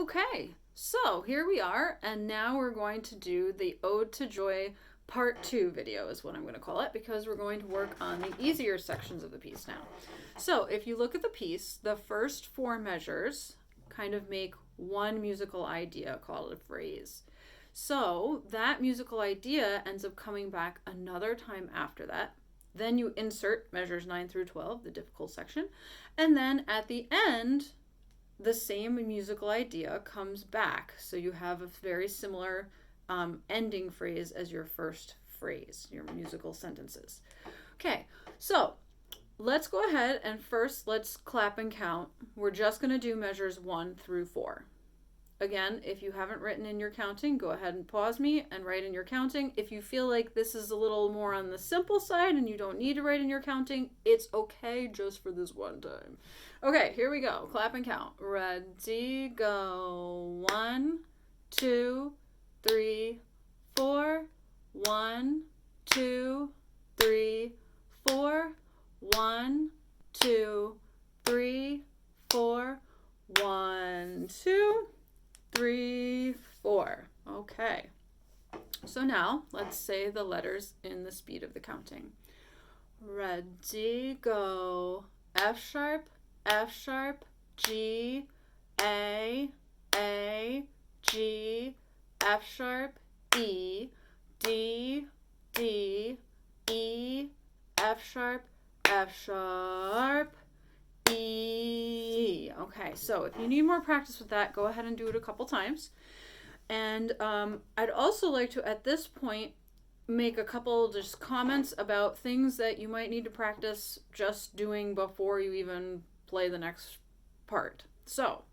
Okay, so here we are, and now we're going to do the Ode to Joy Part 2 video is what I'm going to call it, because we're going to work on the easier sections of the piece now. So if you look at the piece, the first four measures kind of make one musical idea called a phrase. So that musical idea ends up coming back another time after that. Then you insert measures 9 through 12, the difficult section, and then at the end, the same musical idea comes back. So you have a very similar ending phrase as your first phrase, your musical sentences. Okay, so let's go ahead and first let's clap and count. We're just going to do measures 1 through 4. Again, if you haven't written in your counting, go ahead and pause me and write in your counting. If you feel like this is a little more on the simple side and you don't need to write in your counting, it's okay just for this one time. Okay, here we go. Clap and count. Ready, go. 1, 2, 3, 4. 1, 2, 3, 4. 1, 2, 3, 4. 1, 2, 3, 4. Okay. So now let's say the letters in the speed of the counting. Ready, go. F sharp, G, A, G, F sharp, E, D, E, F sharp, E. Okay, so if you need more practice with that, go ahead and do it a couple times. And I'd also like to, at this point, make a couple just comments about things that you might need to practice just doing before you even play the next part. So,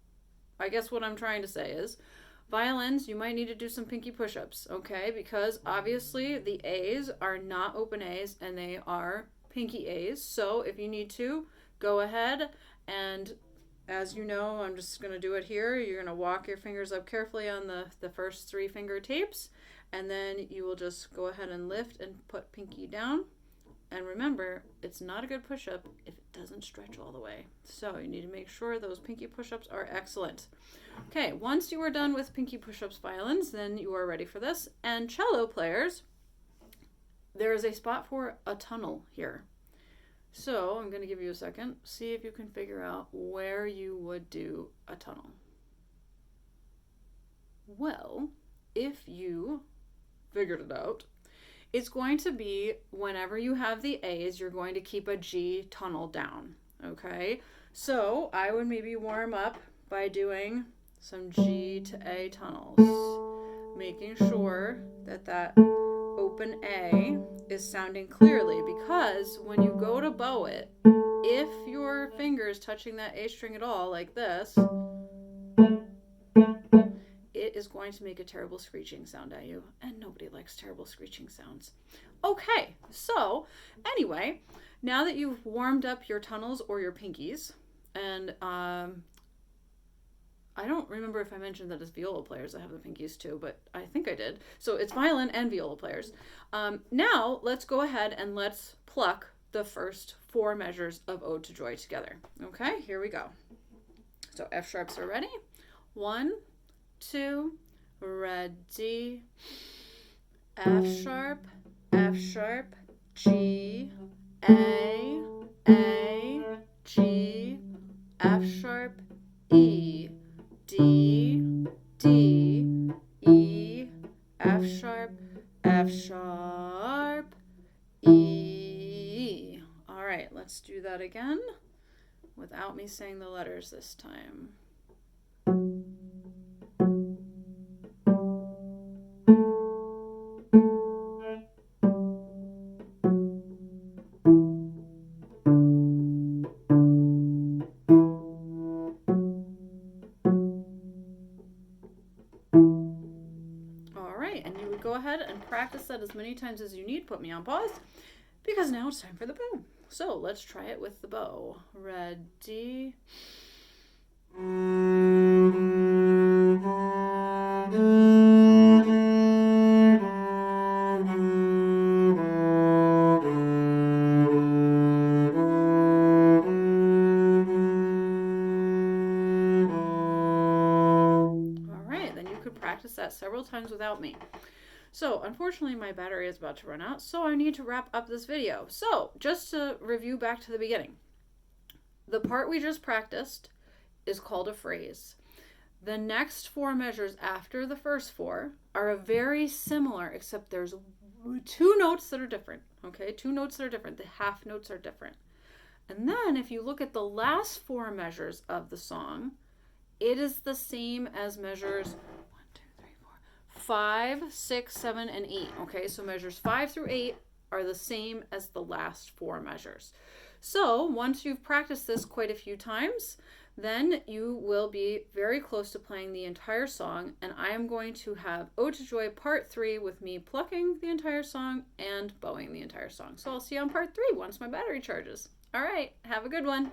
I guess what I'm trying to say is, violins, you might need to do some pinky push-ups, okay? Because obviously the A's are not open A's and they are pinky A's. So if you need to, go ahead and, as you know, I'm just going to do it here. You're going to walk your fingers up carefully on the first 3 finger tapes, and then you will just go ahead and lift and put pinky down. And remember, it's not a good push-up if it doesn't stretch all the way. So you need to make sure those pinky push-ups are excellent. Okay, once you are done with pinky push-ups, violins, then you are ready for this. And cello players, there is a spot for a tunnel here. So I'm going to give you a second. See if you can figure out where you would do a tunnel. Well, if you figured it out, it's going to be whenever you have the A's, you're going to keep a G tunnel down. Okay? So I would maybe warm up by doing some G to A tunnels, making sure that that open A is sounding clearly, because when you go to bow it, if your finger is touching that A string at all, like this, it is going to make a terrible screeching sound at you, and nobody likes terrible screeching sounds. Okay, so anyway, now that you've warmed up your tunnels or your pinkies, and I don't remember if I mentioned that it's viola players that have the pinkies too, but I think I did. So it's violin and viola players. Now let's go ahead and let's pluck the first 4 measures of Ode to Joy together. Okay, here we go. So F sharps are ready. 1, 2, ready. F sharp, G, A, G, F sharp, E, D, E, F sharp, E. All right, let's do that again without me saying the letters this time. And you would go ahead and practice that as many times as you need. Put me on pause, because now it's time for the bow. So let's try it with the bow. Ready? practiced that several times without me. So unfortunately my battery is about to run out, so I need to wrap up this video. So just to review back to the beginning, the part we just practiced is called a phrase. The next 4 measures after the first 4 are very similar, except there's 2 notes that are different. Okay, 2 notes that are different. The half notes are different. And then if you look at the last 4 measures of the song, it is the same as measures 5, 6, 7, and 8. Okay, so measures 5 through 8 are the same as the last 4 measures. So once you've practiced this quite a few times, then you will be very close to playing the entire song, and I am going to have Ode to Joy Part 3 with me plucking the entire song and bowing the entire song. So I'll see you on Part 3 once my battery charges. All right, have a good one.